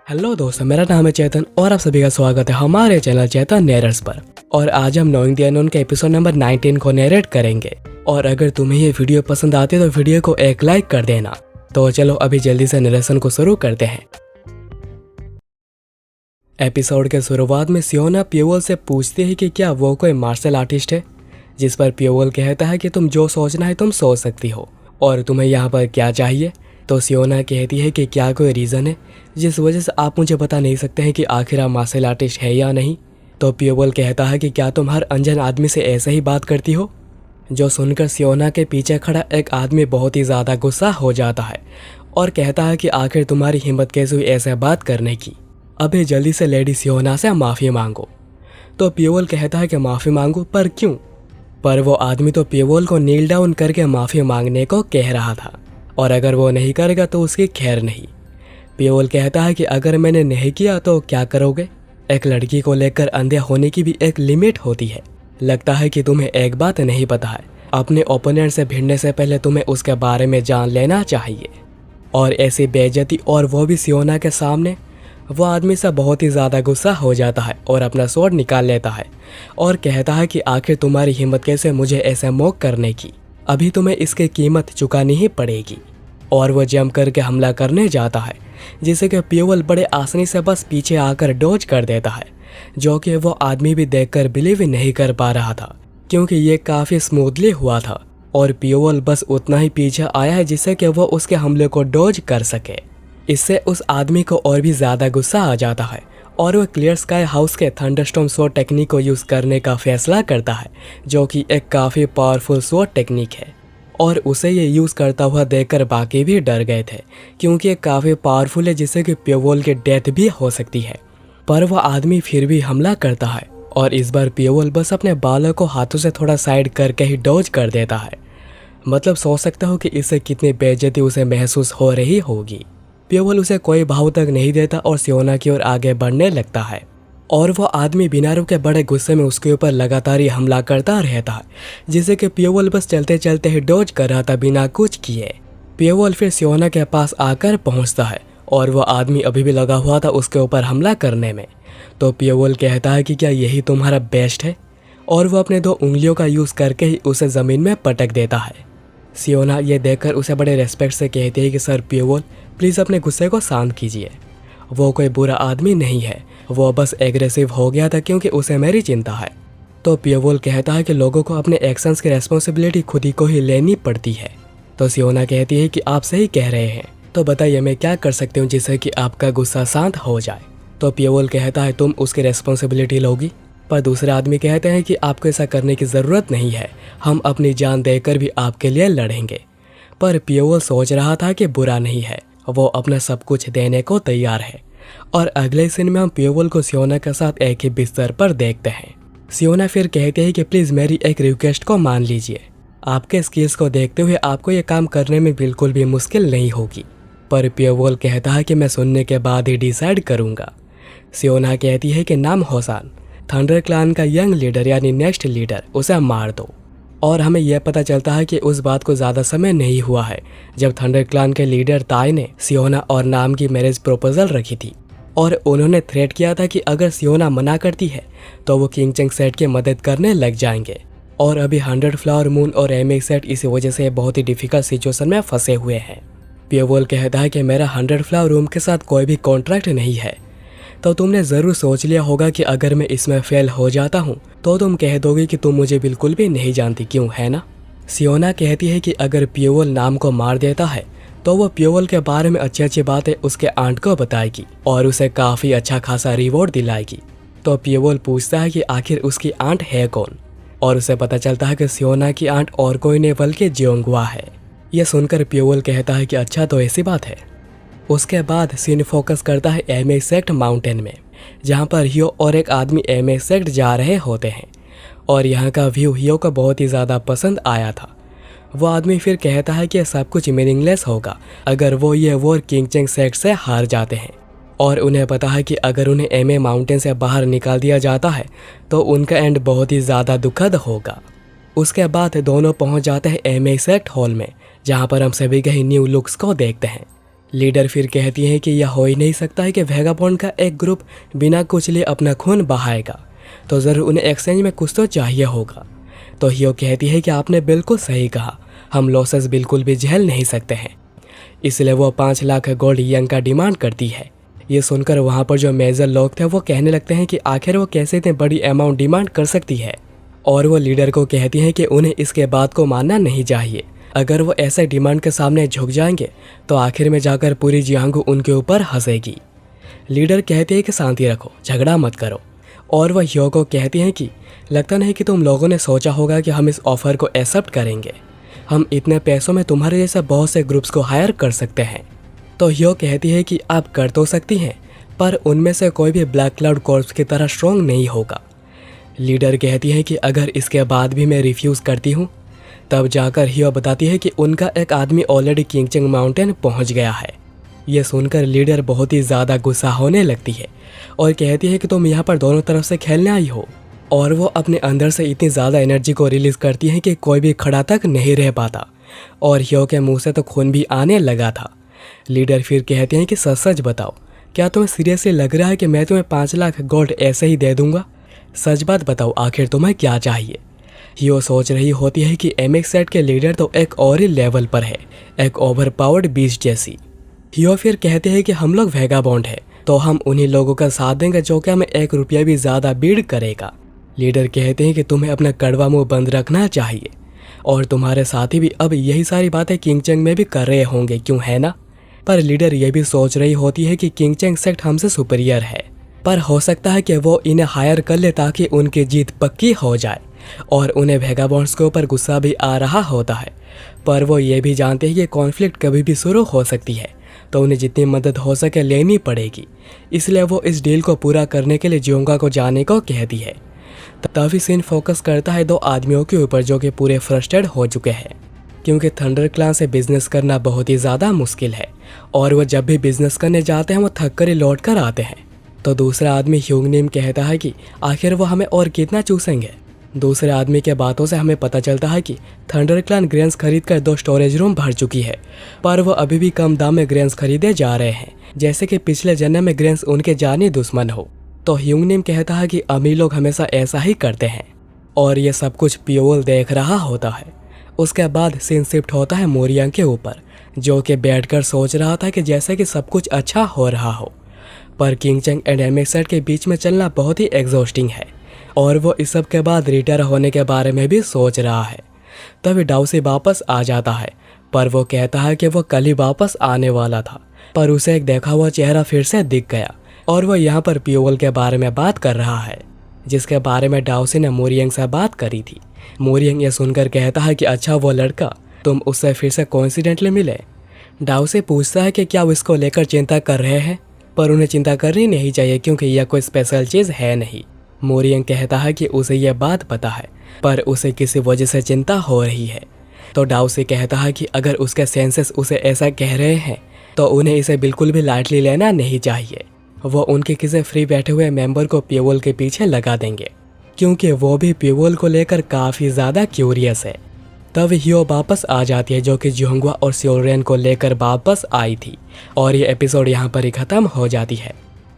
Hello दोस्तों, मेरा नाम है चेतन और आप सभी का स्वागत है हमारे चैनल चेतन नैरर्स पर। और आज हम नोइंग द अननोन के एपिसोड नंबर 19 को नैरेट करेंगे। और अगर तुम्हें ये वीडियो पसंद आती है तो वीडियो को एक लाइक कर देना। तो चलो अभी जल्दी से नरेशन को शुरू करते हैं। एपिसोड के शुरुआत में सियोना पियोवल से पूछती है कि क्या वो कोई मार्शल आर्टिस्ट है, जिस पर पियोवल कहता है कि तुम जो सोचना है तुम सोच सकती हो और तुम्हें यहाँ पर क्या चाहिए। तो सियोना कहती है कि क्या कोई रीज़न है जिस वजह से आप मुझे बता नहीं सकते हैं कि आखिर आप मार्शल आर्टिस्ट है या नहीं। तो पियोवल कहता है कि क्या तुम हर अनजान आदमी से ऐसे ही बात करती हो। जो सुनकर सियोना के पीछे खड़ा एक आदमी बहुत ही ज़्यादा गुस्सा हो जाता है और कहता है कि आखिर तुम्हारी हिम्मत कैसे हुई ऐसे बात करने की। अभी जल्दी से लेडी सियोना से माफ़ी मांगो। तो पियोवल कहता है कि माफ़ी मांगो, पर क्यों? पर वो आदमी तो पियोवल को नील डाउन करके माफ़ी मांगने को कह रहा था और अगर वो नहीं करेगा तो उसकी खैर नहीं। पियोवल कहता है कि अगर मैंने नहीं किया तो क्या करोगे? एक लड़की को लेकर अंधे होने की भी एक लिमिट होती है। लगता है कि तुम्हें एक बात नहीं पता है, अपने ओपोनेंट से भिड़ने से पहले तुम्हें उसके बारे में जान लेना चाहिए। और ऐसी बेइज्जती, और वो भी सियोना के सामने। वो आदमी से बहुत ही ज़्यादा गुस्सा हो जाता है और अपना स्वॉर्ड निकाल लेता है और कहता है कि आखिर तुम्हारी हिम्मत कैसे मुझे ऐसे मॉक करने की, अभी तुम्हें इसकी कीमत चुकानी ही पड़ेगी। और वो जंप करके हमला करने जाता है, जिसे कि पियोवल बड़े आसानी से बस पीछे आकर डॉज कर देता है, जो कि वो आदमी भी देखकर बिलीव ही नहीं कर पा रहा था क्योंकि ये काफ़ी स्मूथली हुआ था और पियोवल बस उतना ही पीछे आया है जिससे कि वो उसके हमले को डॉज कर सके। इससे उस आदमी को और भी ज़्यादा गुस्सा आ जाता है और वह क्लियर स्काई हाउस के थंडरस्टॉर्म स्वॉर्ड टेक्निक को यूज़ करने का फैसला करता है, जो कि एक काफ़ी पावरफुल स्वॉर्ड टेक्निक है। और उसे ये यूज़ करता हुआ देखकर बाकी भी डर गए थे क्योंकि ये काफ़ी पावरफुल है, जिससे कि पियोवल की डेथ भी हो सकती है। पर वह आदमी फिर भी हमला करता है और इस बार पियोवल बस अपने बालों को हाथों से थोड़ा साइड करके ही डॉज कर देता है। मतलब सोच सकते हो कि इससे कितनी बेइज्जती उसे महसूस हो रही होगी। पियोवल उसे कोई भाव तक नहीं देता और सियोना की ओर आगे बढ़ने लगता है और वो आदमी बिना रुके बड़े गुस्से में उसके ऊपर लगातार ही हमला करता रहता है, जिससे कि पियोवल बस चलते चलते ही डॉज कर रहा था बिना कुछ किए। पियोवल फिर सियोना के पास आकर पहुंचता है और वो आदमी अभी भी लगा हुआ था उसके ऊपर हमला करने में। तो पियोवल कहता है कि क्या यही तुम्हारा बेस्ट है, और वो अपने 2 उंगलियों का यूज़ करके ही उसे ज़मीन में पटक देता है। सियोना ये देखकर उसे बड़े रेस्पेक्ट से कहती है कि सर पियोवल, प्लीज़ अपने गुस्से को शांत कीजिए। वो कोई बुरा आदमी नहीं है, वो बस एग्रेसिव हो गया था क्योंकि उसे मेरी चिंता है। तो पियोवल कहता है कि लोगों को अपने एक्शंस की रेस्पॉन्सिबिलिटी खुद ही को ही लेनी पड़ती है। तो सियोना कहती है कि आप सही कह रहे हैं, तो बताइए मैं क्या कर सकती हूँ जिससे कि आपका गुस्सा शांत हो जाए। तो पियोवल कहता है तुम उसकी रेस्पॉन्सिबिलिटी लोगी, पर दूसरे आदमी कहते हैं कि आपको ऐसा करने की ज़रूरत नहीं है, हम अपनी जान देकर भी आपके लिए लड़ेंगे। पर पियोवल सोच रहा था कि बुरा नहीं है, वो अपना सब कुछ देने को तैयार है। और अगले सीन में हम पियोवल को सियोना के साथ एक ही बिस्तर पर देखते हैं। सियोना फिर कहते हैं कि प्लीज़ मेरी एक रिक्वेस्ट को मान लीजिए, आपके स्किल्स को देखते हुए आपको ये काम करने में बिल्कुल भी मुश्किल नहीं होगी। पर पियोवल कहता है कि मैं सुनने के बाद ही डिसाइड करूँगा। सियोना कहती है कि नाम होसान, थंडर क्लान का यंग लीडर यानी नेक्स्ट लीडर, उसे मार दो। और हमें यह पता चलता है कि उस बात को ज़्यादा समय नहीं हुआ है जब थंडर क्लान के लीडर ताई ने सियोना और नाम की मैरिज प्रपोजल रखी थी और उन्होंने थ्रेट किया था कि अगर सियोना मना करती है तो वो किंग चंग सेट की मदद करने लग जाएंगे। और अभी 100 फ्लावर मून और एमए सेट इसी वजह से बहुत ही डिफिकल्ट सिचुएशन में फंसे हुए हैं। पियोवल कहता है कि मेरा 100 फ्लावर रूम के साथ कोई भी कॉन्ट्रैक्ट नहीं है, तो तुमने ज़रूर सोच लिया होगा कि अगर मैं इसमें फेल हो जाता हूँ तो तुम कह दोगे कि तुम मुझे बिल्कुल भी नहीं जानती, क्यों, है ना? सियोना कहती है कि अगर पियोवल नाम को मार देता है तो वो पियोवल के बारे में अच्छी अच्छी बातें उसके आंट को बताएगी और उसे काफ़ी अच्छा खासा रिवॉर्ड दिलाएगी। तो पियोवल पूछता है कि आखिर उसकी आंट है कौन, और उसे पता चलता है कि सियोना की आंट और कोई नहीं बल्कि जियोंगवा है। यह सुनकर पियोवल कहता है कि अच्छा, तो ऐसी बात है। उसके बाद सीन फोकस करता है एमे सेक्ट माउंटेन में, जहाँ पर हियो और एक आदमी एमे सेक्ट जा रहे होते हैं और यहाँ का व्यू हियो को बहुत ही ज़्यादा पसंद आया था। वो आदमी फिर कहता है कि सब कुछ मीनिंगलेस होगा अगर वो ये वॉर किंग चेंग सेक्ट से हार जाते हैं, और उन्हें पता है कि अगर उन्हें एमे माउंटेन से बाहर निकाल दिया जाता है तो उनका एंड बहुत ही ज़्यादा दुखद होगा। उसके बाद दोनों पहुँच जाते हैं एमे सेक्ट हॉल में, जहाँ पर हम सभी के न्यू लुक्स को देखते हैं। लीडर फिर कहती है कि यह हो ही नहीं सकता है कि वेगाबॉन्ड का एक ग्रुप बिना कुछ लिए अपना खून बहाएगा, तो ज़रूर उन्हें एक्सचेंज में कुछ तो चाहिए होगा। तो हियो कहती है कि आपने बिल्कुल सही कहा, हम लॉसेस बिल्कुल भी झेल नहीं सकते हैं। इसलिए वो 5 लाख गोल्ड यंग का डिमांड करती है। ये सुनकर वहाँ पर जो मेजर लोग थे वो कहने लगते हैं कि आखिर वो कैसे इतनी बड़ी अमाउंट डिमांड कर सकती है, और वो लीडर को कहती हैं कि उन्हें इसके बात को मानना नहीं चाहिए। अगर वो ऐसे डिमांड के सामने झुक जाएंगे तो आखिर में जाकर पूरी जियांगू उनके ऊपर हंसेगी। लीडर कहती है कि शांति रखो, झगड़ा मत करो, और वह हियो को कहती हैं कि लगता नहीं कि तुम लोगों ने सोचा होगा कि हम इस ऑफर को एक्सेप्ट करेंगे। हम इतने पैसों में तुम्हारे जैसे बहुत से ग्रुप्स को हायर कर सकते हैं। तो हियो कहती है कि आप कर तो सकती हैं, पर उनमें से कोई भी ब्लैक क्लाउड कॉर्प्स की तरह स्ट्रॉन्ग नहीं होगा। लीडर कहती है कि अगर इसके बाद भी मैं रिफ्यूज़ करती हूँ, तब जाकर हियो बताती है कि उनका एक आदमी ऑलरेडी किंगचेंग माउंटेन पहुँच गया है। ये सुनकर लीडर बहुत ही ज़्यादा गुस्सा होने लगती है और कहती है कि तुम यहाँ पर दोनों तरफ से खेलने आई हो, और वो अपने अंदर से इतनी ज़्यादा एनर्जी को रिलीज़ करती है कि कोई भी खड़ा तक नहीं रह पाता, और हियो के मुंह से तो खून भी आने लगा था। लीडर फिर कहते हैं कि सच सच बताओ, क्या तुम्हें सीरियसली लग रहा है कि मैं तुम्हें 5 लाख गोल्ड ऐसे ही दे दूंगा? सच बात बताओ, आखिर तुम्हें क्या चाहिए? हियो सोच रही होती है कि MXZ के लीडर तो एक और ही लेवल पर है, एक ओवर पावर्ड बीस्ट जैसी। हियो फिर कहते हैं कि हम लोग वेगाबॉन्ड है, तो हम उन्हीं लोगों का साथ देंगे जो कि हमें 1 रुपया भी ज़्यादा बीड करेगा। लीडर कहते हैं कि तुम्हें अपना कड़वा मुंह बंद रखना चाहिए, और तुम्हारे साथी भी अब यही सारी बातें किंगचेंग में भी कर रहे होंगे, क्यों है ना? पर लीडर ये भी सोच रही होती है कि किंगचेंग सेक्ट हमसे सुपीरियर है, पर हो सकता है कि वो इन्हें हायर कर ले ताकि उनकी जीत पक्की हो जाए, और उन्हें वेगाबॉन्ड्स के ऊपर गुस्सा भी आ रहा होता है। पर वो ये भी जानते हैं कि कॉन्फ्लिक्ट कभी भी शुरू हो सकती है, तो उन्हें जितनी मदद हो सके लेनी पड़ेगी। इसलिए वो इस डील को पूरा करने के लिए जियोंगा को जाने को कहती है। तभी सीन फोकस करता है 2 आदमियों के ऊपर जो कि पूरे फ्रस्ट्रेट हो चुके हैं, क्योंकि थंडर क्लान से बिजनेस करना बहुत ही ज़्यादा मुश्किल है, और वो जब भी बिजनेस करने जाते हैं वो थक कर ही लौट कर आते हैं। तो दूसरा आदमी ह्यूंगनिम कहता है कि आखिर वो हमें और कितना चूसेंगे। दूसरे आदमी के बातों से हमें पता चलता है कि थंडर क्लान ग्रेन्स खरीद कर 2 स्टोरेज रूम भर चुकी है, पर वो अभी भी कम दाम में ग्रेन्स खरीदे जा रहे हैं, जैसे कि पिछले जन्म में ग्रेन्स उनके जानी दुश्मन हो। तो ह्यूंगनिम कहता है कि अमीर लोग हमेशा ऐसा ही करते हैं, और ये सब कुछ पियोल देख रहा होता है। उसके बाद सीन शिफ्ट होता है मोरियांग के ऊपर, जो कि बैठकर सोच रहा था कि जैसे कि सब कुछ अच्छा हो रहा हो, पर किंगचेंग एंड MXZ के बीच में चलना बहुत ही एग्जॉस्टिंग है, और वो इस सब के बाद रिटायर होने के बारे में भी सोच रहा है। तभी डाउसी वापस आ जाता है, पर वो कहता है कि वो कल ही वापस आने वाला था, पर उसे एक देखा हुआ चेहरा फिर से दिख गया, और वो यहाँ पर पियोल के बारे में बात कर रहा है, जिसके बारे में डाउसी ने मोरियांग से बात करी थी। मोरियांग ये सुनकर कहता है कि अच्छा वो लड़का, तुम उससे फिर से कोइंसिडेंटली मिले? डाउसी पूछता है कि क्या वो इसको लेकर चिंता कर रहे हैं, पर उन्हें चिंता करनी नहीं चाहिए क्योंकि यह कोई स्पेशल चीज़ है नहीं। मोरियांग कहता है कि उसे यह बात पता है, पर उसे किसी वजह से चिंता हो रही है। तो डाउसी कहता है कि अगर उसके सेंसेस उसे ऐसा कह रहे हैं तो उन्हें इसे बिल्कुल भी लाइटली लेना नहीं चाहिए। वो उनके किसी फ्री बैठे हुए मेंबर को पियोल के पीछे लगा देंगे, क्योंकि वो भी पियोल को लेकर काफ़ी ज़्यादा क्यूरियस है। तब हियो वापस आ जाती है, जो कि जियोंगवा और सियोरेन को लेकर वापस आई थी, और ये एपिसोड यहाँ पर ही ख़त्म हो जाती है।